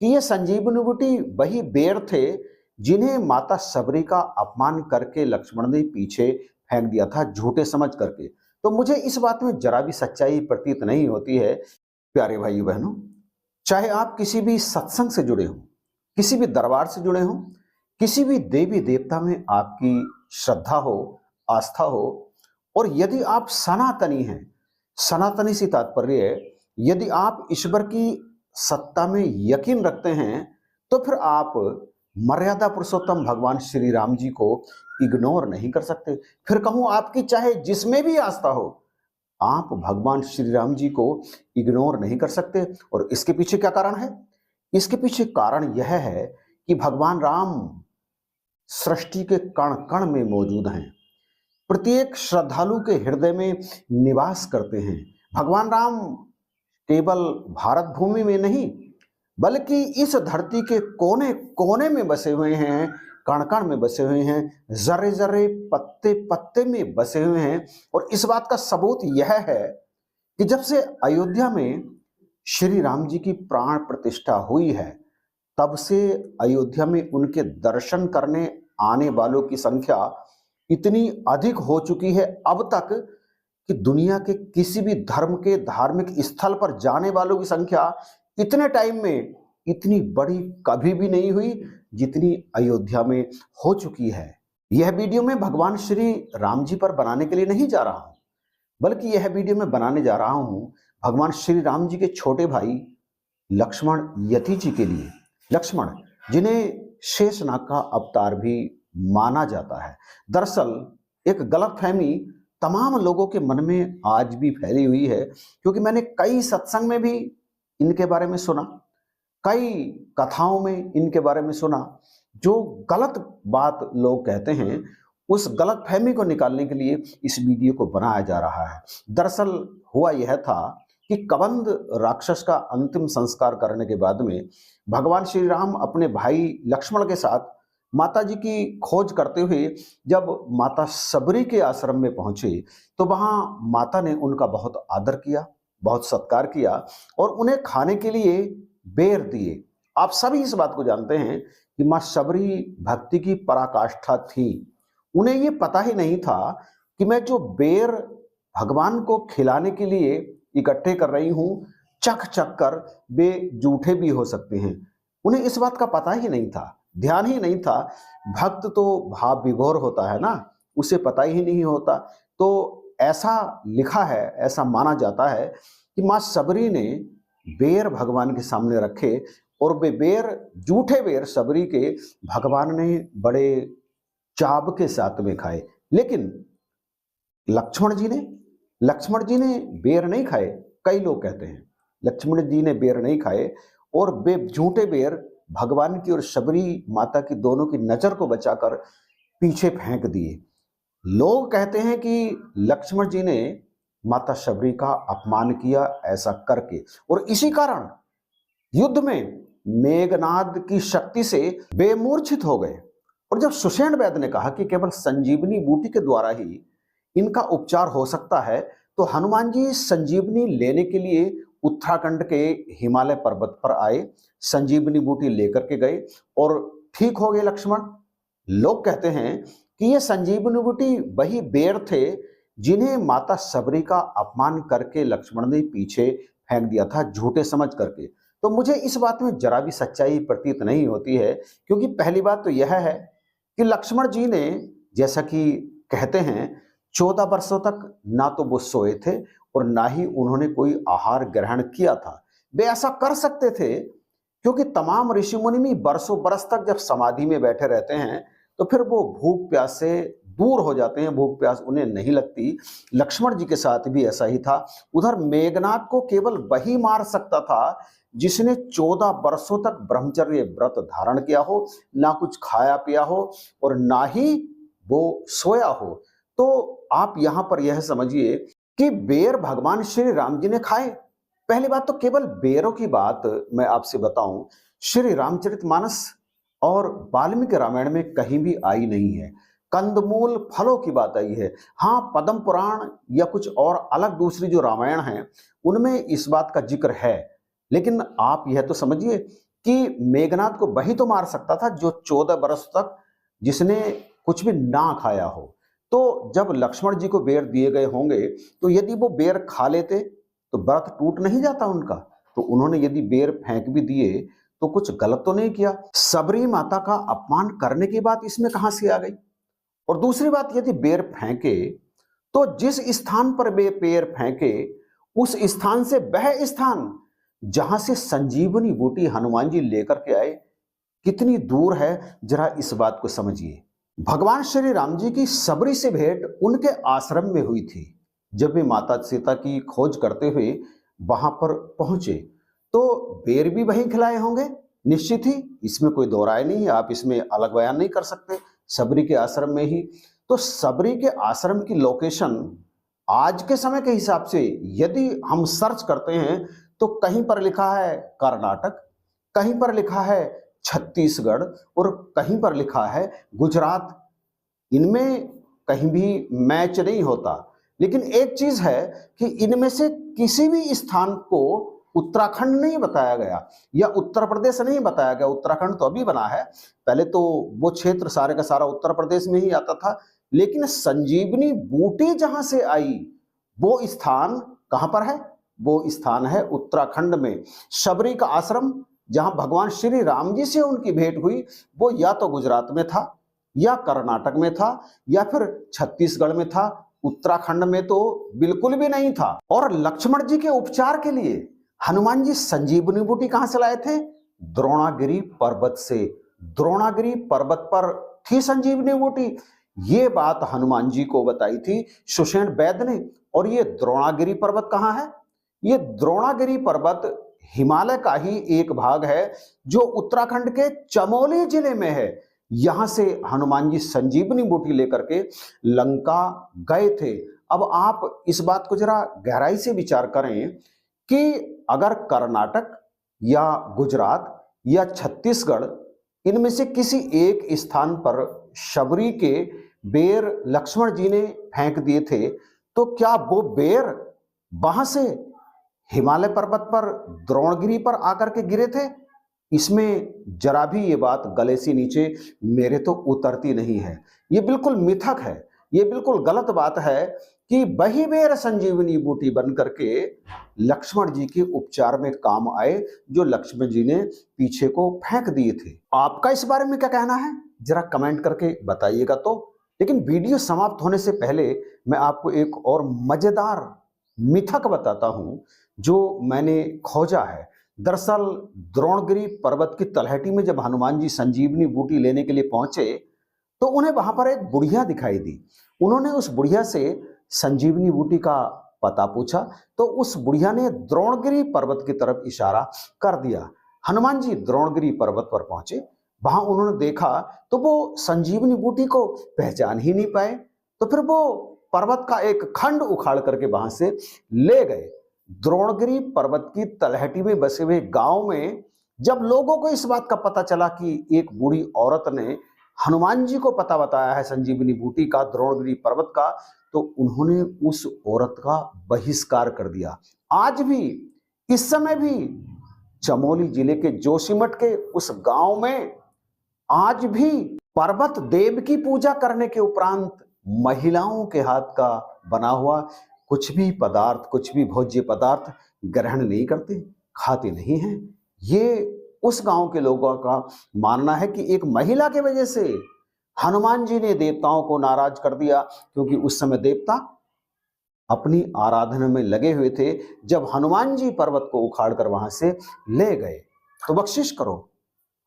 कि ये संजीवनी बूटी वही बेर थे जिन्हें माता सबरी का अपमान करके लक्ष्मण ने पीछे फेंक दिया था, झूठे समझ करके। तो मुझे इस बात में जरा भी सच्चाई प्रतीत नहीं होती है। प्यारे भाइयों बहनों, चाहे आप किसी भी सत्संग से जुड़े हो, किसी भी दरबार से जुड़े हो, किसी भी देवी देवता में आपकी श्रद्धा हो, आस्था हो, और यदि आप सनातनी हैं, सनातनी से तात्पर्य है यदि आप ईश्वर की सत्ता में यकीन रखते हैं, तो फिर आप मर्यादा पुरुषोत्तम भगवान श्री राम जी को इग्नोर नहीं कर सकते। फिर कहूं आपकी चाहे जिसमें भी आस्था हो, आप भगवान श्री राम जी को इग्नोर नहीं कर सकते। और इसके पीछे क्या कारण है? इसके पीछे कारण यह है कि भगवान राम सृष्टि के कण कण में मौजूद हैं, प्रत्येक श्रद्धालु के हृदय में निवास करते हैं। भगवान राम केवल भारत भूमि में नहीं, बल्कि इस धरती के कोने कोने में बसे हुए हैं, कण कण में बसे हुए हैं, जर्रे जर्रे पत्ते पत्ते में बसे हुए हैं। और इस बात का सबूत यह है कि जब से अयोध्या में श्री राम जी की प्राण प्रतिष्ठा हुई है, तब से अयोध्या में उनके दर्शन करने आने वालों की संख्या इतनी अधिक हो चुकी है अब तक कि दुनिया के किसी भी धर्म के धार्मिक स्थल पर जाने वालों की संख्या इतने टाइम में इतनी बड़ी कभी भी नहीं हुई जितनी अयोध्या में हो चुकी है। यह वीडियो मैं भगवान श्री राम जी पर बनाने के लिए नहीं जा रहा हूं, बल्कि यह वीडियो मैं बनाने जा रहा हूं भगवान श्री राम जी के छोटे भाई लक्ष्मण यति जी के लिए। लक्ष्मण जिन्हें शेषनाग का अवतार भी माना जाता है। दरअसल एक गलतफहमी तमाम लोगों के मन में आज भी फैली हुई है, क्योंकि मैंने कई सत्संग में भी इनके बारे में सुना, कई कथाओं में इनके बारे में सुना। जो गलत बात लोग कहते हैं, उस गलतफहमी को निकालने के लिए इस वीडियो को बनाया जा रहा है। दरअसल हुआ यह था कि कबंध राक्षस का अंतिम संस्कार करने के बाद में भगवान श्री राम अपने भाई लक्ष्मण के साथ माता जी की खोज करते हुए जब माता सबरी के आश्रम में पहुंचे, तो वहां माता ने उनका बहुत आदर किया, बहुत सत्कार किया और उन्हें खाने के लिए बेर दिए। आप सभी इस बात को जानते हैं कि मां सबरी भक्ति की पराकाष्ठा थी। उन्हें ये पता ही नहीं था कि मैं जो बेर भगवान को खिलाने के लिए इकट्ठे कर रही हूं, चख चख कर वे जूठे भी हो सकते हैं। उन्हें इस बात का पता ही नहीं था, ध्यान ही नहीं था। भक्त तो भाव विभोर होता है ना, उसे पता ही नहीं होता। तो ऐसा लिखा है, ऐसा माना जाता है कि मां सबरी ने बेर भगवान के सामने रखे और वे बेर, जूठे बेर सबरी के भगवान ने बड़े चाव के साथ में खाए। लेकिन लक्ष्मण जी ने बेर नहीं खाए। कई लोग कहते हैं लक्ष्मण जी ने बेर नहीं खाए और वे झूठे बेर भगवान की और शबरी माता की दोनों की नजर को बचाकर पीछे फेंक दिए। लोग कहते हैं कि लक्ष्मण जी ने माता शबरी का अपमान किया ऐसा करके, और इसी कारण युद्ध में मेघनाद की शक्ति से बेमूर्छित हो गए। और जब सुषेण वैद्य ने कहा कि केवल संजीवनी बूटी के द्वारा ही इनका उपचार हो सकता है, तो हनुमान जी संजीवनी लेने के लिए उत्तराखंड के हिमालय पर्वत पर आए, संजीवनी बूटी लेकर के गए और ठीक हो गए लक्ष्मण। लोग कहते हैं कि ये संजीवनी बूटी वही बेर थे जिन्हें माता सबरी का अपमान करके लक्ष्मण ने पीछे फेंक दिया था, झूठे समझ करके। तो मुझे इस बात में जरा भी सच्चाई प्रतीत नहीं होती है, क्योंकि पहली बात तो यह है कि लक्ष्मण जी ने, जैसा कि कहते हैं, 14 वर्षों तक ना तो वो सोए थे और ना ही उन्होंने कोई आहार ग्रहण किया था। वे ऐसा कर सकते थे क्योंकि तमाम ऋषि मुनि भी बरसों बरस तक जब समाधि में बैठे रहते हैं, तो फिर वो भूख प्यास से दूर हो जाते हैं, भूख प्यास उन्हें नहीं लगती। लक्ष्मण जी के साथ भी ऐसा ही था। उधर मेघनाद को केवल वही मार सकता था जिसने 14 वर्षों तक ब्रह्मचर्य व्रत धारण किया हो, ना कुछ खाया पिया हो और ना ही वो सोया हो। तो आप यहां पर यह समझिए कि बेर भगवान श्री राम जी ने खाए। पहली बात तो केवल बेरों की बात मैं आपसे बताऊं, श्री रामचरितमानस और वाल्मीकि रामायण में कहीं भी आई नहीं है। कंदमूल फलों की बात आई है। हाँ, पद्म पुराण या कुछ और अलग दूसरी जो रामायण है उनमें इस बात का जिक्र है। लेकिन आप यह तो समझिए कि मेघनाद को वही तो मार सकता था जो 14 वर्ष तक जिसने कुछ भी ना खाया हो। तो जब लक्ष्मण जी को बेर दिए गए होंगे तो यदि वो बेर खा लेते तो व्रत टूट नहीं जाता उनका। तो उन्होंने यदि बेर फेंक भी दिए तो कुछ गलत तो नहीं किया। सबरी माता का अपमान करने की बात इसमें कहां से आ गई? और दूसरी बात, यदि बेर फेंके तो जिस स्थान पर वे पैर फेंके उस स्थान से वह स्थान जहां से संजीवनी बूटी हनुमान जी लेकर के आए कितनी दूर है, जरा इस बात को समझिए। भगवान श्री राम जी की सबरी से भेंट उनके आश्रम में हुई थी। जब वे माता सीता की खोज करते हुए वहां पर पहुंचे तो बेर भी वहीं खिलाए होंगे, निश्चित ही, इसमें कोई दो राय नहीं है, आप इसमें अलग बयान नहीं कर सकते। सबरी के आश्रम में ही तो सबरी के आश्रम की लोकेशन आज के समय के हिसाब से यदि हम सर्च करते हैं तो कहीं पर लिखा है कर्नाटक, कहीं पर लिखा है छत्तीसगढ़ और कहीं पर लिखा है गुजरात। इनमें कहीं भी मैच नहीं होता। लेकिन एक चीज है कि इनमें से किसी भी स्थान को उत्तराखंड नहीं बताया गया या उत्तर प्रदेश नहीं बताया गया। उत्तराखंड तो अभी बना है, पहले तो वो क्षेत्र सारे का सारा उत्तर प्रदेश में ही आता था। लेकिन संजीवनी बूटी जहां से आई वो स्थान कहां पर है? वो स्थान है उत्तराखंड में। शबरी का आश्रम जहां भगवान श्री राम जी से उनकी भेंट हुई वो या तो गुजरात में था या कर्नाटक में था या फिर छत्तीसगढ़ में था। उत्तराखंड में तो बिल्कुल भी नहीं था। और लक्ष्मण जी के उपचार के लिए हनुमान जी संजीवनी बूटी कहां से लाए थे? द्रोणागिरी पर्वत से। द्रोणागिरी पर्वत पर थी संजीवनी बूटी। ये बात हनुमान जी को बताई थी सुषेण वैद्य ने। और ये द्रोणागिरी पर्वत कहां है? ये द्रोणागिरी पर्वत हिमालय का ही एक भाग है जो उत्तराखंड के चमोली जिले में है। यहां से हनुमान जी संजीवनी बूटी लेकर के लंका गए थे। अब आप इस बात को जरा गहराई से विचार करें कि अगर कर्नाटक या गुजरात या छत्तीसगढ़ इनमें से किसी एक स्थान पर शबरी के बेर लक्ष्मण जी ने फेंक दिए थे तो क्या वो बेर वहां से हिमालय पर्वत पर द्रोणगिरी पर आकर के गिरे थे? इसमें जरा भी ये बात गले से नीचे मेरे तो उतरती नहीं है। ये बिल्कुल मिथक है, ये बिल्कुल गलत बात है कि वही बेर संजीवनी बूटी बन करके लक्ष्मण जी के उपचार में काम आए जो लक्ष्मण जी ने पीछे को फेंक दिए थे। आपका इस बारे में क्या कहना है जरा कमेंट करके बताइएगा। तो लेकिन वीडियो समाप्त होने से पहले मैं आपको एक और मजेदार मिथक बताता हूं जो मैंने खोजा है। दरअसल द्रोणगिरी पर्वत की तलहटी में जब हनुमान जी संजीवनी बूटी लेने के लिए पहुंचे तो उन्हें वहां पर एक बुढ़िया दिखाई दी। उन्होंने उस बुढ़िया से संजीवनी बूटी का पता पूछा तो उस बुढ़िया ने द्रोणगिरी पर्वत की तरफ इशारा कर दिया। हनुमान जी द्रोणगिरी पर्वत पर पहुंचे, वहां उन्होंने देखा तो वो संजीवनी बूटी को पहचान ही नहीं पाए। तो फिर वो पर्वत का एक खंड उखाड़ करके वहां से ले गए। द्रोणगिरी पर्वत की तलहटी में बसे हुए गांव में जब लोगों को इस बात का पता चला कि एक बूढ़ी औरत ने हनुमान जी को पता बताया है संजीवनी बूटी का, द्रोणगिरी पर्वत का, तो उन्होंने उस औरत का बहिष्कार कर दिया। आज भी, इस समय भी चमोली जिले के जोशीमठ के उस गांव में आज भी पर्वत देव की पूजा करने के उपरांत महिलाओं के हाथ का बना हुआ कुछ भी पदार्थ, कुछ भी भोज्य पदार्थ ग्रहण नहीं करते, खाते नहीं हैं। ये उस गांव के लोगों का मानना है कि एक महिला की वजह से हनुमान जी ने देवताओं को नाराज कर दिया, क्योंकि उस समय देवता अपनी आराधना में लगे हुए थे जब हनुमान जी पर्वत को उखाड़ कर वहां से ले गए। तो बख्शिश करो।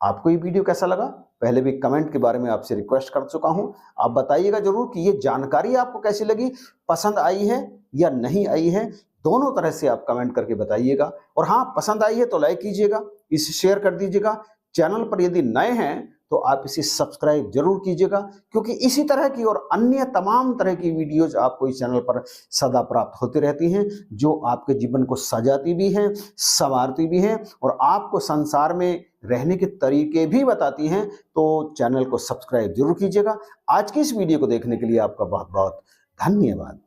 आपको ये वीडियो कैसा लगा? पहले भी कमेंट के बारे में आपसे रिक्वेस्ट कर चुका हूं, आप बताइएगा जरूर कि ये जानकारी आपको कैसी लगी, पसंद आई है या नहीं आई है। दोनों तरह से आप कमेंट करके बताइएगा। और हाँ, पसंद आई है तो लाइक कीजिएगा, इसे शेयर कर दीजिएगा। चैनल पर यदि नए हैं तो आप इसे सब्सक्राइब जरूर कीजिएगा, क्योंकि इसी तरह की और अन्य तमाम तरह की वीडियोज आपको इस चैनल पर सदा प्राप्त होती रहती हैं, जो आपके जीवन को सजाती भी हैं, संवारती भी हैं और आपको संसार में रहने के तरीके भी बताती हैं। तो चैनल को सब्सक्राइब जरूर कीजिएगा। आज की इस वीडियो को देखने के लिए आपका बहुत बहुत धन्यवाद।